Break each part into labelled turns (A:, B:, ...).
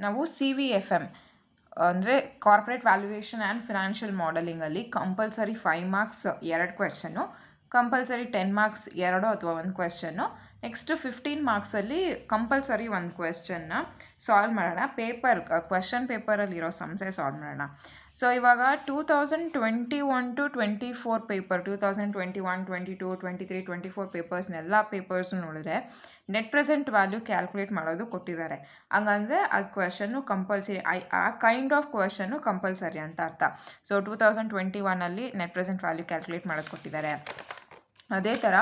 A: ನಾವು CVFM ಅಂದರೆ corporate valuation and financial ಮಾಡೆಲಿಂಗಲ್ಲಿ compulsory 5 marks 2 question, compulsory 10 marks 2 ಅಥವಾ 1 ಕ್ವೆಶನ್ನು, ನೆಕ್ಸ್ಟ್ 15 ಮಾರ್ಕ್ಸಲ್ಲಿ ಕಂಪಲ್ಸರಿ 1 ಕ್ವೆಶನ್ನ ಸಾಲ್ವ್ ಮಾಡೋಣ. ಕ್ವೆಶನ್ ಪೇಪರಲ್ಲಿರೋ ಸಮ್ಸೆ ಸಾಲ್ವ್ ಮಾಡೋಣ. ಸೊ ಇವಾಗ 2021 to 24 ಪೇಪರ್, 2021, 22, 23, 24 ಪೇಪರ್ಸ್ನೆಲ್ಲ ಪೇಪರ್ಸು ನೋಡಿದ್ರೆ ನೆಟ್ ಪ್ರೆಸೆಂಟ್ ವ್ಯಾಲ್ಯೂ ಕ್ಯಾಲ್ಕುಲೇಟ್ ಮಾಡೋದು ಕೊಟ್ಟಿದ್ದಾರೆ. ಹಂಗಂದರೆ ಅದು ಕ್ವೆಶನ್ನು ಕಂಪಲ್ಸರಿ, ಆ ಕೈಂಡ್ ಆಫ್ ಕ್ವೆಶನ್ನು ಕಂಪಲ್ಸರಿ ಅಂತ ಅರ್ಥ. ಸೊ 2021ಅಲ್ಲಿ ನೆಟ್ ಪ್ರೆಸೆಂಟ್ ವ್ಯಾಲ್ಯೂ ಕ್ಯಾಲ್ಕುಲೇಟ್ ಮಾಡೋದು ಕೊಟ್ಟಿದ್ದಾರೆ. ಅದೇ ಥರ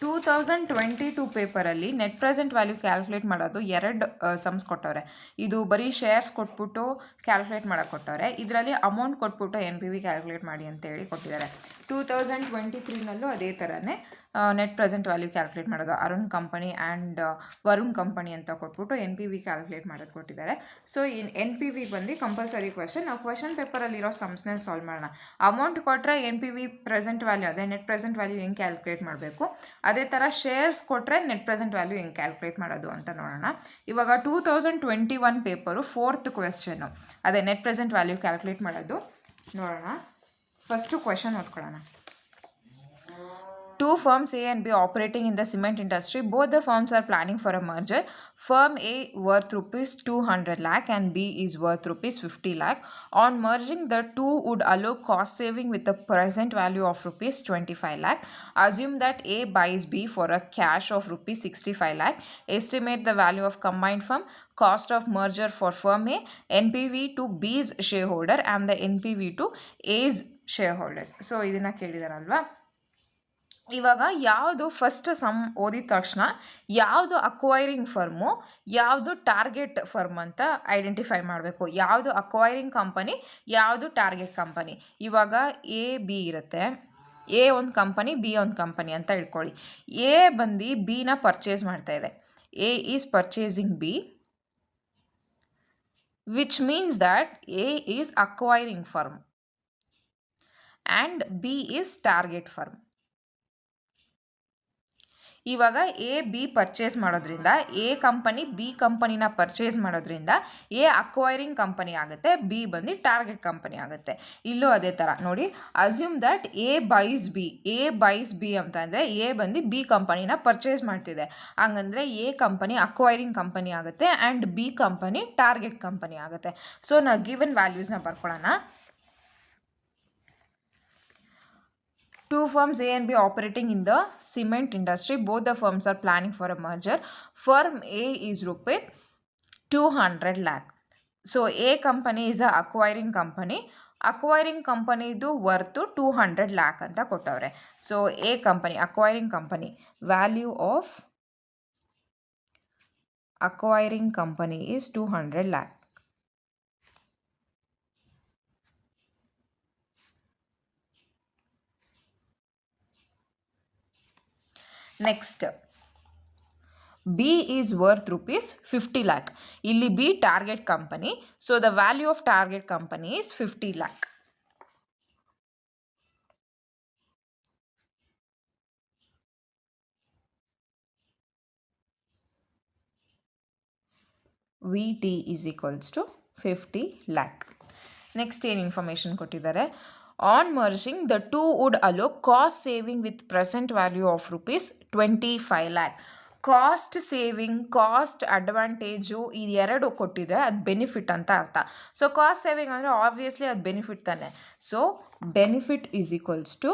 A: 2022 ಪೇಪರಲ್ಲಿ ನೆಟ್ ಪ್ರೆಸೆಂಟ್ ವ್ಯಾಲ್ಯೂ ಕ್ಯಾಲ್ಕುಲೇಟ್ ಮಾಡೋದು 2 ಸಮ್ಸ್ ಕೊಟ್ಟವ್ರೆ. ಇದು ಬರೀ ಶೇರ್ಸ್ ಕೊಟ್ಬಿಟ್ಟು ಕ್ಯಾಲ್ಕುಲೇಟ್ ಮಾಡೋಕ್ಕೆ ಕೊಟ್ಟವ್ರೆ. ಇದರಲ್ಲಿ ಅಮೌಂಟ್ ಕೊಟ್ಬಿಟ್ಟು NPV ಕ್ಯಾಲ್ಕುಲೇಟ್ ಮಾಡಿ ಅಂತೇಳಿ ಕೊಟ್ಟಿದ್ದಾರೆ. 2023ನಲ್ಲೂ ಅದೇ ಥರನೇ ನೆಟ್ ಪ್ರೆಸೆಂಟ್ ವ್ಯಾಲ್ಯೂ ಕ್ಯಾಲ್ಕುಲೇಟ್ ಮಾಡೋದು Arun company and Varun company ಅಂತ ಕೊಟ್ಬಿಟ್ಟು NPV ಕ್ಯಾಲ್ಕುಲೇಟ್ ಮಾಡೋದು ಕೊಟ್ಟಿದ್ದಾರೆ. ಸೊ NPV ಬಂದು ಕಂಪಲ್ಸರಿ ಕ್ವೆಶನ್. ನಾವು ಕ್ವೆಶನ್ ಪೇಪರಲ್ಲಿರೋ ಸಮ್ಸ್ನ ಸಾಲ್ವ್ ಮಾಡೋಣ. ಅಮೌಂಟ್ ಕೊಟ್ಟರೆ NPV ಪ್ರೆಸೆಂಟ್ ವ್ಯಾಲ್ಯೂ, ಅದೇ ನೆಟ್ ಪ್ರೆಸೆಂಟ್ ವ್ಯಾಲ್ಯೂ ಹೆಂಗೆ ಕ್ಯಾಲ್ಕುಲೇಟ್ ಮಾಡಬೇಕು, ಅದೇ ಥರ ಶೇರ್ಸ್ ಕೊಟ್ಟರೆ ನೆಟ್ ಪ್ರೆಸೆಂಟ್ ವ್ಯಾಲ್ಯೂ ಹೆಂಗೆ ಕ್ಯಾಲ್ಕುಲೇಟ್ ಮಾಡೋದು ಅಂತ ನೋಡೋಣ. ಇವಾಗ 2021 ಪೇಪರು 4th ಕ್ವೆಶನ್ನು, ಅದೇ ನೆಟ್ ಪ್ರೆಸೆಂಟ್ ವ್ಯಾಲ್ಯೂ ಕ್ಯಾಲ್ಕುಲೇಟ್ ಮಾಡೋದು ನೋಡೋಣ. ಫಸ್ಟು ಕ್ವೆಶನ್ ಓದ್ಕೊಳ್ಳೋಣ. 2 firms A and B operating in the cement industry. Both the firms are planning for a merger. Firm A worth rupees 200 lakh and B is worth rupees 50 lakh. On merging, the two would allow cost saving with a present value of rupees 25 lakh. Assume that A buys B for a cash of rupees 65 lakh. Estimate the value of combined firm. Cost of merger for firm A, NPV to B's shareholder and the NPV to A's shareholders. So ಇದನ್ನು ಕೇಳಿದಾರಲ್ವಾ. ಇವಾಗ ಯಾವುದು first some ಓದಿದ ತಕ್ಷಣ ಯಾವುದು acquiring firm, ಯಾವುದು target firm ಅಂತ identify ಮಾಡಬೇಕು. ಯಾವುದು ಅಕ್ವೈರಿಂಗ್ ಕಂಪನಿ, ಯಾವುದು ಟಾರ್ಗೆಟ್ ಕಂಪನಿ. ಇವಾಗ A B ಇರುತ್ತೆ. A ಒಂದು ಕಂಪನಿ, B ಒಂದು ಕಂಪನಿ ಅಂತ ಇಟ್ಕೊಳ್ಳಿ. A ಬಂದು Bನ ಪರ್ಚೇಸ್ ಮಾಡ್ತಾ ಇದೆ. A is purchasing B, which means that A is acquiring firm and B is target firm. ಇವಾಗ A B ಪರ್ಚೇಸ್ ಮಾಡೋದ್ರಿಂದ A ಕಂಪನಿ B ಕಂಪನಿನ ಪರ್ಚೇಸ್ ಮಾಡೋದ್ರಿಂದ A ಅಕ್ವೈರಿಂಗ್ ಕಂಪನಿ ಆಗುತ್ತೆ, B ಬಂದು ಟಾರ್ಗೆಟ್ ಕಂಪನಿ ಆಗುತ್ತೆ. ಇಲ್ಲೂ ಅದೇ ಥರ ನೋಡಿ. Assume that A byes B ಅಂತಂದರೆ A ಬಂದು B ಕಂಪನಿನ ಪರ್ಚೇಸ್ ಮಾಡ್ತಿದೆ. ಹಂಗಂದರೆ A ಕಂಪನಿ ಅಕ್ವೈರಿಂಗ್ ಕಂಪನಿ ಆಗುತ್ತೆ and B company target company ಆಗುತ್ತೆ. ಸೊ ನಾವು given ವ್ಯಾಲ್ಯೂಸ್ನ ಬರ್ಕೊಳ್ಳೋಣ. 2 firms A and B operating in the cement industry. Both the firms are planning for a merger. Firm A is rupees 200 lakh. So A company is a acquiring company. Acquiring ಕಂಪನಿದು worth 200 lakh ಅಂತ ಕೊಟ್ಟವ್ರೆ. So A company acquiring company, value of acquiring company is 200 lakh. Next B is worth rupees 50 lakh. ಇಲ್ಲಿ B target company. So the value of target company is 50 lakh. VT is equals to 50 lakh. Next ಏನು information ಕೊಟ್ಟಿದ್ದಾರೆ. On merging, the two would allow cost saving with present value of rupees 25 lakh. Cost saving, cost advantage ಇದೆರಡು ಕೊಟ್ಟಿದೆ, ಅದು benefit ಅಂತ ಅರ್ಥ. So cost saving ಅಂದರೆ obviously ಅದು benefit ತಾನೆ. So benefit is equals to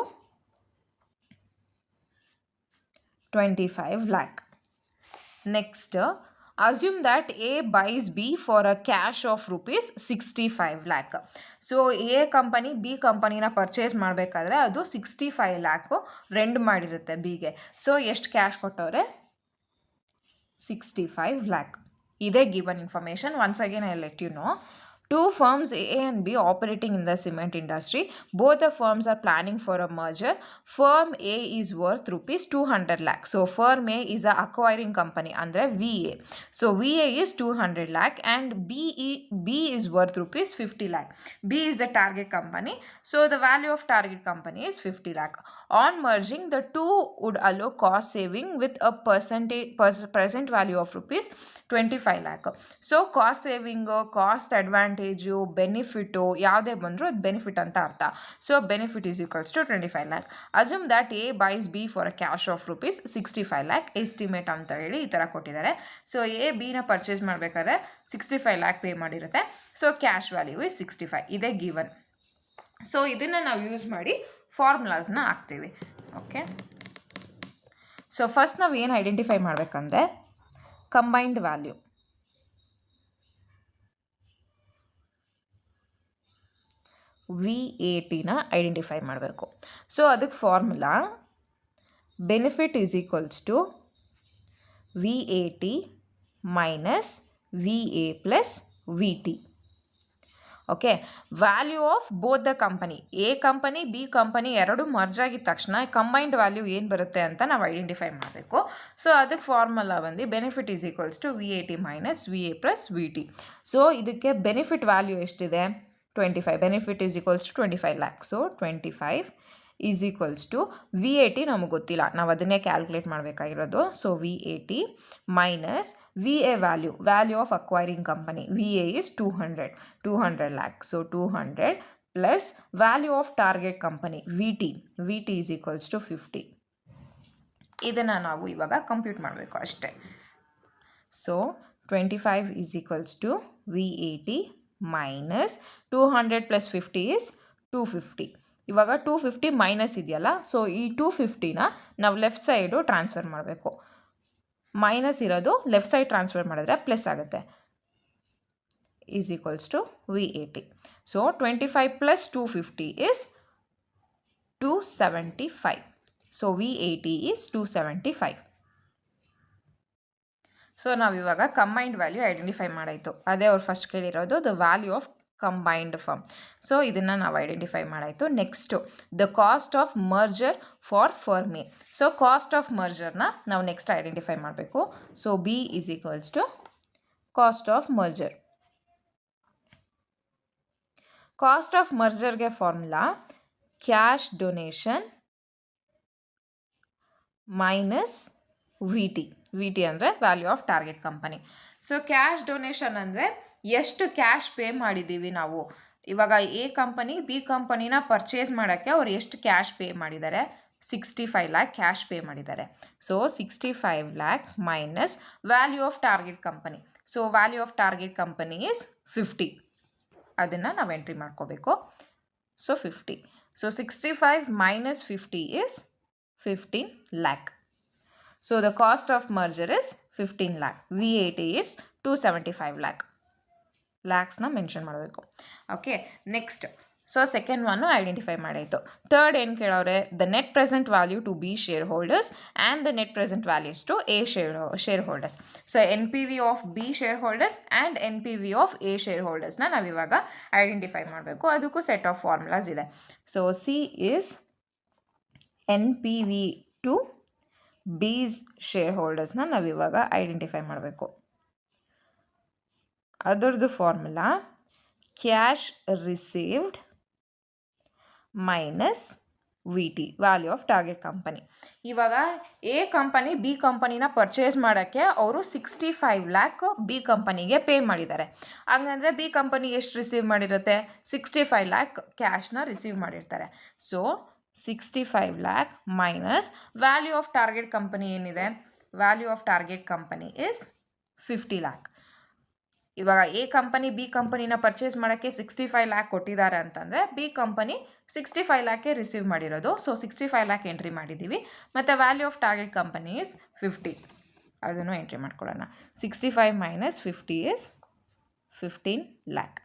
A: 25 lakh. Next assume that A buys B for a cash of rupees 65 lakh. So A company B ಕಂಪನಿನ purchase ಮಾಡಬೇಕಾದ್ರೆ ಅದು 65 ಲ್ಯಾಕು ರೆಂಟ್ ಮಾಡಿರುತ್ತೆ Bಗೆ. ಸೊ ಎಷ್ಟು ಕ್ಯಾಶ್ ಕೊಟ್ಟವ್ರೆ? 65 ಲ್ಯಾಕ್. ಇದೇ given information. Once again I let you know. 2 firms A and B operating in the cement industry. Both the firms are planning for a merger. Firm A is worth rupees 200 lakh. So firm A is a acquiring company andre VA. So VA is 200 lakh and B is worth rupees 50 lakh. B is the target company. So the value of target company is 50 lakh. On merging, the two would allow cost saving with a present value of rupees 25 lakh. So cost saving, cost advantage, benefit ಯಾವುದೇ ಬಂದರೂ ಅದು benefit ಅಂತ ಅರ್ಥ. So benefit is equals to 25 lakh. Assume that A buys B for a cash of rupees 65 lakh estimate ಅಂತ ಹೇಳಿ ಈ ಥರ ಕೊಟ್ಟಿದ್ದಾರೆ. ಸೊ ಎ ಬಿನ ಪರ್ಚೇಸ್ ಮಾಡಬೇಕಾದ್ರೆ 65 lakh ಪೇ ಮಾಡಿರುತ್ತೆ. ಸೊ ಕ್ಯಾಶ್ ವ್ಯಾಲ್ಯೂ ಇಸ್ 65, ಇದೇ ಗಿವನ್. ಸೊ ಇದನ್ನು ನಾವು ಯೂಸ್ ಮಾಡಿ ಫಾರ್ಮುಲಾಸ್ನ ಹಾಕ್ತೀವಿ. ಓಕೆ, ಸೊ ಫಸ್ಟ್ ನಾವು ಏನು ಐಡೆಂಟಿಫೈ ಮಾಡಬೇಕಂದ್ರೆ ಕಂಬೈನ್ಡ್ ವ್ಯಾಲ್ಯೂ. VAT ಐಡೆಂಟಿಫೈ ಮಾಡಬೇಕು. ಸೊ ಅದಕ್ಕೆ formula benefit is equals to VAT minus VA plus VT. Okay, value of both the company, A company B company ಎರಡು ಮರ್ಜ್ ಆಗಿದ ತಕ್ಷಣ ಕಂಬೈನ್ಡ್ ವ್ಯಾಲ್ಯೂ ಏನು ಬರುತ್ತೆ ಅಂತ ನಾವು ಐಡೆಂಟಿಫೈ ಮಾಡಬೇಕು. ಸೊ ಅದಕ್ಕೆ ಫಾರ್ಮುಲಾ ಬಂದು benefit is equals to VAT minus VA plus VT. So ಇದಕ್ಕೆ ಬೆನಿಫಿಟ್ ವ್ಯಾಲ್ಯೂ ಎಷ್ಟಿದೆ? 25. Benefit is equals to 25 lakh. So 25 is equals to VAT ನಮಗೆ ಗೊತ್ತಿಲ್ಲ, ನಾವು ಅದನ್ನೇ ಕ್ಯಾಲ್ಕುಲೇಟ್ ಮಾಡಬೇಕಾಗಿರೋದು. So VAT minus VA value of acquiring company. VA is 200 lakh. So 200 plus value of target company VT is equals to 50. ಇದನ್ನು ನಾವು ಇವಾಗ compute ಮಾಡಬೇಕು ಅಷ್ಟೇ. So 25 is equals to VAT minus 200 plus 50 is 250. ಇವಾಗ 250 minus ಇದೆಯಲ್ಲ, so ಈ 250ನ ನಾವು ಲೆಫ್ಟ್ ಸೈಡು ಟ್ರಾನ್ಸ್ಫರ್ ಮಾಡಬೇಕು. ಮೈನಸ್ ಇರೋದು ಲೆಫ್ಟ್ ಸೈಡ್ ಟ್ರಾನ್ಸ್ಫರ್ ಮಾಡಿದ್ರೆ ಪ್ಲಸ್ ಆಗುತ್ತೆ. Is equals to VAT. So 25 plus 250 is 275. So VAT is 275. So ನಾವಿವಾಗ ಕಂಬೈನ್ಡ್ ವ್ಯಾಲ್ಯೂ ಐಡೆಂಟಿಫೈ ಮಾಡಾಯಿತು. ಅದೇ ಅವ್ರು ಫಸ್ಟ್ ಕೇಳಿರೋದು the value of combined firm. So ಇದನ್ನು ನಾವು ಐಡೆಂಟಿಫೈ ಮಾಡಾಯಿತು. Next the cost of merger for firm A. So cost of ಮರ್ಜರ್ನ ನಾವು ನೆಕ್ಸ್ಟ್ ಐಡೆಂಟಿಫೈ ಮಾಡಬೇಕು. So B is equals to cost of merger. Cost of ಮರ್ಜರ್ಗೆ formula cash donation minus VT ಅಂದರೆ value of target company. So cash donation ಅಂದರೆ ಎಷ್ಟು cash pay ಮಾಡಿದ್ದೀವಿ ನಾವು. ಇವಾಗ ಎ ಕಂಪನಿ ಬಿ ಕಂಪನಿನ ಪರ್ಚೇಸ್ ಮಾಡೋಕ್ಕೆ ಅವ್ರು ಎಷ್ಟು ಕ್ಯಾಶ್ ಪೇ ಮಾಡಿದ್ದಾರೆ? 65 lakh ಕ್ಯಾಶ್ ಪೇ ಮಾಡಿದ್ದಾರೆ. So 65 lakh minus value of target company. So value of target company is 50. ಅದನ್ನು ನಾವು ಎಂಟ್ರಿ ಮಾಡ್ಕೋಬೇಕು. So 50. So 65 minus 50 is 15 lakh. So the cost of merger is 15 lakh. VAT is 275 lakh. Lakhs na mention ಮಾಡಬೇಕು. Okay, next so second one identify ಮಾಡಾಯಿತು. Third ಏನು ಕೇಳೋರೆ? The net present value to B shareholders and the net present values to A shareholders. So NPV of B shareholders and NPV of A ಶೇರ್ ಹೋಲ್ಡರ್ಸ್ನ ನಾವಿವಾಗ identify ಮಾಡಬೇಕು. ಅದಕ್ಕೂ set of formulas ಇದೆ. So C is NPV to B's ಶೇರ್ ಹೋಲ್ಡರ್ಸ್ನ ನಾವಿವಾಗ identify ಮಾಡಬೇಕು. ಅದರದ್ದು formula cash received minus VT value of target company. ಇವಾಗ ಎ ಕಂಪನಿ ಬಿ ಕಂಪನಿನ ಪರ್ಚೇಸ್ ಮಾಡೋಕ್ಕೆ ಅವರು 65 lakh ಬಿ ಕಂಪನಿಗೆ ಪೇ ಮಾಡಿದ್ದಾರೆ. ಹಂಗಂದರೆ ಬಿ ಕಂಪನಿ ಎಷ್ಟು ರಿಸೀವ್ ಮಾಡಿರುತ್ತೆ? 65 lakh ಕ್ಯಾಶ್ನ ರಿಸೀವ್ ಮಾಡಿರ್ತಾರೆ. So 65 lakh minus value of target company ಏನಿದೆ? Value of target company is 50 lakh. ಇವಾಗ ಎ ಕಂಪನಿ ಬಿ ಕಂಪನಿನ ಪರ್ಚೇಸ್ ಮಾಡೋಕ್ಕೆ 65 lakh ಕೊಟ್ಟಿದ್ದಾರೆ ಅಂತಂದರೆ ಬಿ ಕಂಪನಿ 65 lakh ರಿಸೀವ್ ಮಾಡಿರೋದು. ಸೊ 65 lakh ಎಂಟ್ರಿ ಮಾಡಿದ್ದೀವಿ. ಮತ್ತು value of target company is 50. ಅದನ್ನು ಎಂಟ್ರಿ ಮಾಡ್ಕೊಳ್ಳೋಣ. 65 minus 50 is 15 lakh.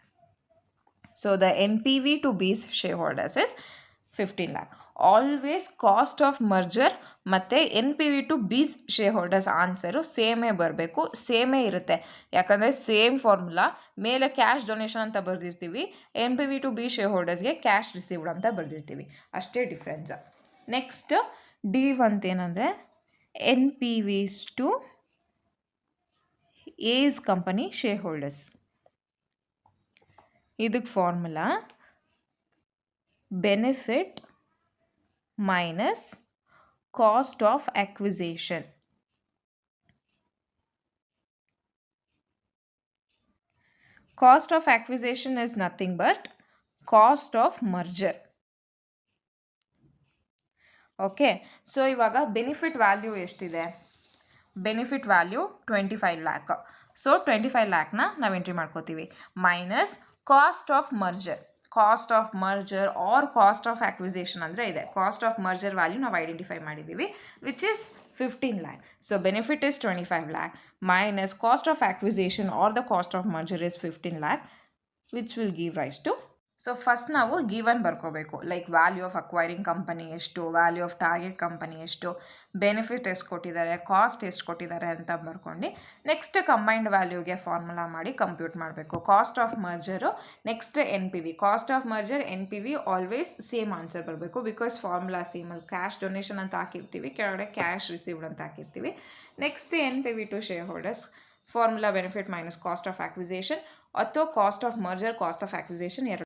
A: So the NPV to B's shareholders is 15 lakh. Always cost of merger ಮತ್ತು NPV to B's shareholders answer ಸೇಮೇ ಬರಬೇಕು. ಸೇಮೇ ಇರುತ್ತೆ, ಯಾಕಂದರೆ ಸೇಮ್ ಫಾರ್ಮುಲಾ. ಮೇಲೆ ಕ್ಯಾಶ್ ಡೊನೇಷನ್ ಅಂತ ಬರೆದಿರ್ತೀವಿ, NPV ಟು ಬಿ ಶೇರ್ ಹೋಲ್ಡರ್ಸ್ಗೆ ಕ್ಯಾಶ್ ರಿಸೀವ್ಡ್ ಅಂತ ಬರೆದಿರ್ತೀವಿ, ಅಷ್ಟೇ ಡಿಫ್ರೆನ್ಸ್. ನೆಕ್ಸ್ಟ್ D1 ಏನಂದರೆ NPVs to A's company shareholders. ಇದಕ್ಕೆ formula benefit minus cost of acquisition. Cost of acquisition is nothing but cost of merger. Okay, so ಇವಾಗ benefit value ಎಷ್ಟಿದೆ? Benefit value 25 lakh. So 25 ಲ್ಯಾಕ್ನ ನಾವು entry ಮಾಡ್ಕೋತೀವಿ minus cost of merger. Cost of merger or cost of acquisition ಅಂದರೆ ಇದೆ. Cost of merger value ನಾವು identify ಮಾಡಿದ್ದೀವಿ which is 15 lakh. So benefit is 25 lakh minus cost of acquisition or the cost of merger is 15 lakh which will give rise to. So first ನಾವು given ಬರ್ಕೋಬೇಕು, like value of acquiring company ಎಷ್ಟು, value of target company ಎಷ್ಟು, benefit ಎಷ್ಟು ಕೊಟ್ಟಿದ್ದಾರೆ, cost ಎಷ್ಟು ಕೊಟ್ಟಿದ್ದಾರೆ ಅಂತ ಬರ್ಕೊಂಡು next combined ವ್ಯಾಲ್ಯೂಗೆ ಫಾರ್ಮುಲಾ ಮಾಡಿ ಕಂಪ್ಯೂಟ್ ಮಾಡಬೇಕು. Cost of merger next NPV. Cost of merger NPV always same answer ಬರಬೇಕು ಬಿಕಾಸ್ ಫಾರ್ಮುಲಾ ಸೇಮ್. ಅಲ್ಲಿ ಕ್ಯಾಶ್ ಡೊನೇಷನ್ ಅಂತ ಹಾಕಿರ್ತೀವಿ, ಕೆಳಗಡೆ ಕ್ಯಾಶ್ ರಿಸೀವ್ಡ್ ಅಂತ ಹಾಕಿರ್ತೀವಿ. Next NPV to shareholders, formula benefit minus cost of acquisition ಅಥವಾ cost of merger cost of ಆಕ್ವಿಸೇಷನ್ ಎರಡು